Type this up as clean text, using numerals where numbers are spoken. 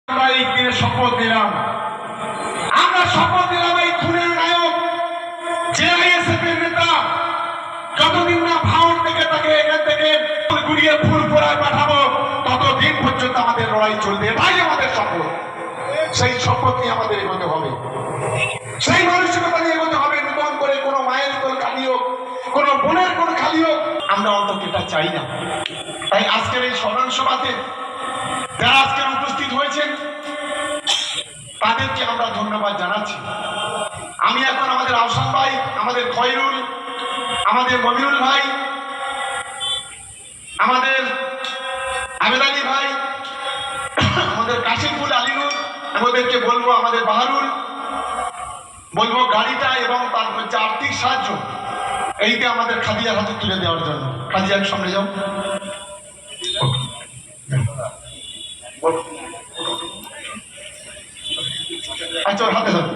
আমরা এই দিনে শপথ নিলাম, আমরা শপথ নিলাম এই খুনের নায়ক যে আইএসএফ এর নেতা যতদিন না ভারত থেকে তাকে এখান থেকে ঘুরিয়ে ফুলপুরায় পাঠাবো ততদিন পর্যন্ত আমাদের লড়াই চলবে। এটাই আমাদের শপথ। সেই শপথ নিয়ে আমাদের এগোতে হবে, সেই মানসিকতা নিয়ে এগোতে হবে। নতুন করে কোনো মায়ের কোল খালি হোক, কোনো বোনের কোল খালি হোক, আমরা অন্তত এটা চাই না। তাই আজকের এই স্মরণ সভাতে যারা আজকের উপস্থিত হয়েছেন তাদেরকে আমরা ধন্যবাদ জানাচ্ছি। আমি এখন আমাদের আহসান ভাই, আমাদের খয়রুল, আমাদের মমিনুল ভাই, আমাদের আবেদ আলী ভাই, আমাদের কাশিমুল আলিনুর, আমাদেরকে বলবো, আমাদের বাহারুল বলবো গাড়িটা এবং তার হচ্ছে আর্থিক সাহায্য এইটা আমাদের খাদিজার হাতে তুলে দেওয়ার জন্য। খাদিজার সামনে যাও। আচ্ছা, ওর হাতে যাও।